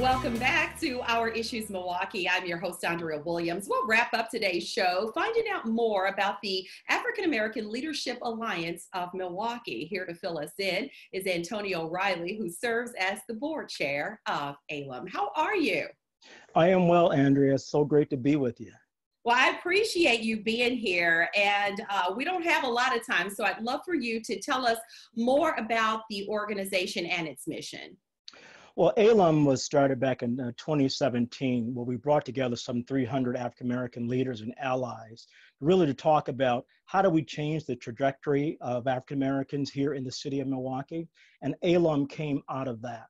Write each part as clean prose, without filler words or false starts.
Welcome back to Our Issues Milwaukee. I'm your host, Andrea Williams. We'll wrap up today's show finding out more about the African American Leadership Alliance of Milwaukee. Here to fill us in is Antonio Riley, who serves as the board chair of AALUM. How are you? I am well, Andrea. It's so great to be with you. Well, I appreciate you being here, and we don't have a lot of time, so I'd love for you to tell us more about the organization and its mission. Well, AALUM was started back in 2017, where we brought together some 300 African-American leaders and allies, really to talk about how do we change the trajectory of African-Americans here in the city of Milwaukee, and AALUM came out of that.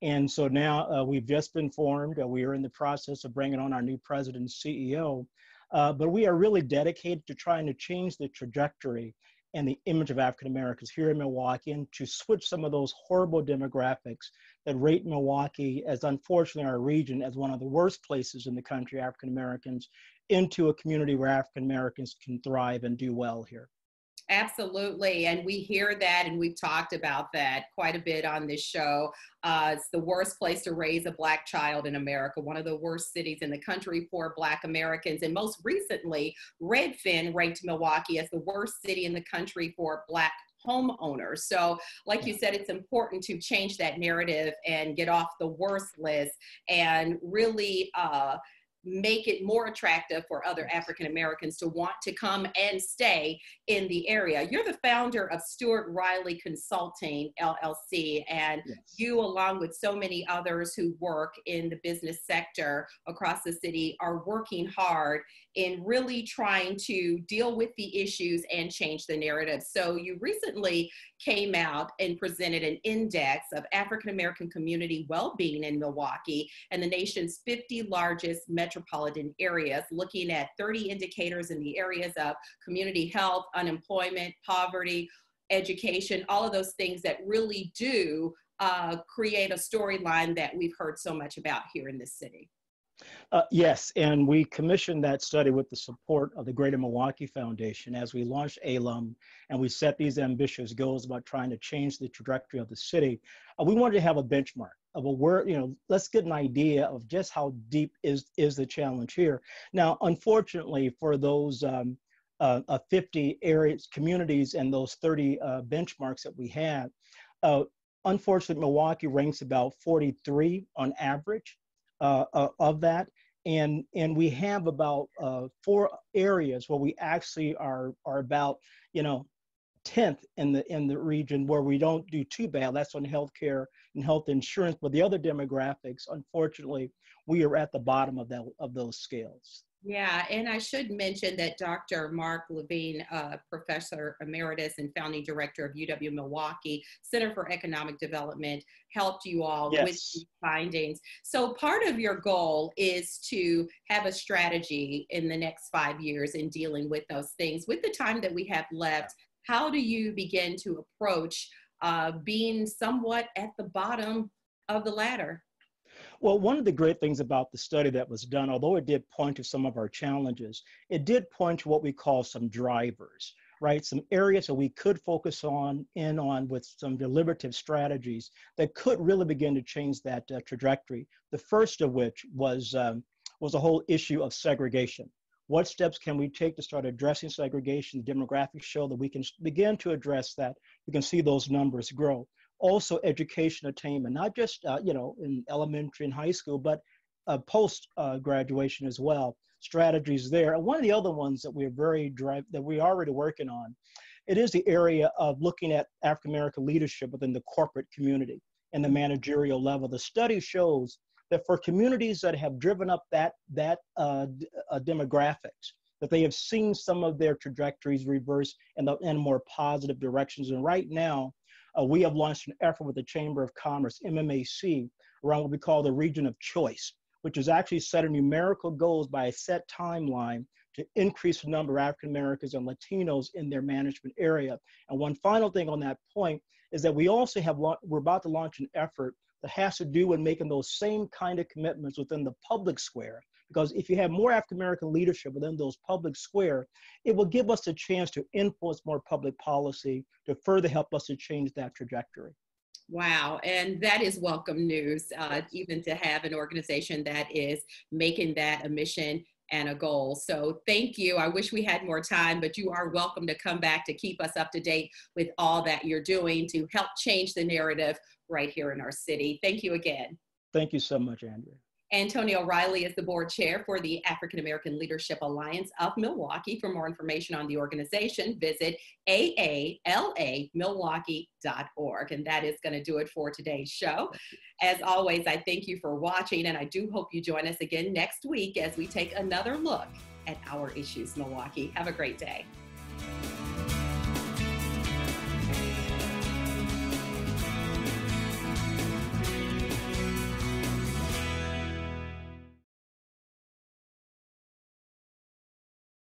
And so now we've just been formed. We are in the process of bringing on our new president and CEO, but we are really dedicated to trying to change the trajectory and the image of African Americans here in Milwaukee, and to switch some of those horrible demographics that rate Milwaukee, as unfortunately our region, as one of the worst places in the country, African Americans, into a community where African Americans can thrive and do well here. Absolutely. And we hear that, and we've talked about that quite a bit on this show. It's the worst place to raise a Black child in America, one of the worst cities in the country for Black Americans. And most recently, Redfin ranked Milwaukee as the worst city in the country for Black homeowners. So like you said, it's important to change that narrative and get off the worst list and really make it more attractive for other African Americans to want to come and stay in the area. You're the founder of Stuart Riley Consulting, LLC, and you, along with so many others who work in the business sector across the city, are working hard in really trying to deal with the issues and change the narrative. So you recently came out and presented an index of African American community well-being in Milwaukee and the nation's 50 largest metropolitan areas, looking at 30 indicators in the areas of community health, unemployment, poverty, education, all of those things that really do create a storyline that we've heard so much about here in this city. Yes, and we commissioned that study with the support of the Greater Milwaukee Foundation as we launched AALUM, and we set these ambitious goals about trying to change the trajectory of the city. We wanted to have a benchmark of let's get an idea of just how deep is the challenge here. Now, unfortunately, for those 50 areas, communities, and those 30 benchmarks that we had, unfortunately, Milwaukee ranks about 43 on average. Of that, and we have about 4 areas where we actually are about 10th in the region where we don't do too bad. That's on healthcare and health insurance, but the other demographics, unfortunately, we are at the bottom of those scales. Yeah, and I should mention that Dr. Mark Levine, Professor Emeritus and Founding Director of UW-Milwaukee Center for Economic Development, helped you all with these findings. So part of your goal is to have a strategy in the next 5 years in dealing with those things. With the time that we have left, how do you begin to approach being somewhat at the bottom of the ladder? Well, one of the great things about the study that was done, although it did point to some of our challenges, it did point to what we call some drivers, right? Some areas that we could focus on with some deliberative strategies that could really begin to change that trajectory. The first of which was a whole issue of segregation. What steps can we take to start addressing segregation? Demographics show that we can begin to address that. We can see those numbers grow. Also, education attainment, not just in elementary and high school, but post graduation as well. Strategies there. And one of the other ones that we're already working on, it is the area of looking at African American leadership within the corporate community and the managerial level. The study shows that for communities that have driven up that demographics, that they have seen some of their trajectories reverse in more positive directions. And right now, we have launched an effort with the Chamber of Commerce, MMAC, around what we call the region of choice, which is actually setting numerical goals by a set timeline to increase the number of African Americans and Latinos in their management area. And one final thing on that point is that we're about to launch an effort that has to do with making those same kind of commitments within the public square. Because if you have more African American leadership within those public square, it will give us a chance to influence more public policy to further help us to change that trajectory. Wow, and that is welcome news, even to have an organization that is making that a mission and a goal. So thank you. I wish we had more time, but you are welcome to come back to keep us up to date with all that you're doing to help change the narrative right here in our city. Thank you again. Thank you so much, Andrea. Antonio Riley is the board chair for the African American Leadership Alliance of Milwaukee. For more information on the organization, visit AALAMilwaukee.org. And that is going to do it for today's show. As always, I thank you for watching, and I do hope you join us again next week as we take another look at our issues, Milwaukee. Have a great day.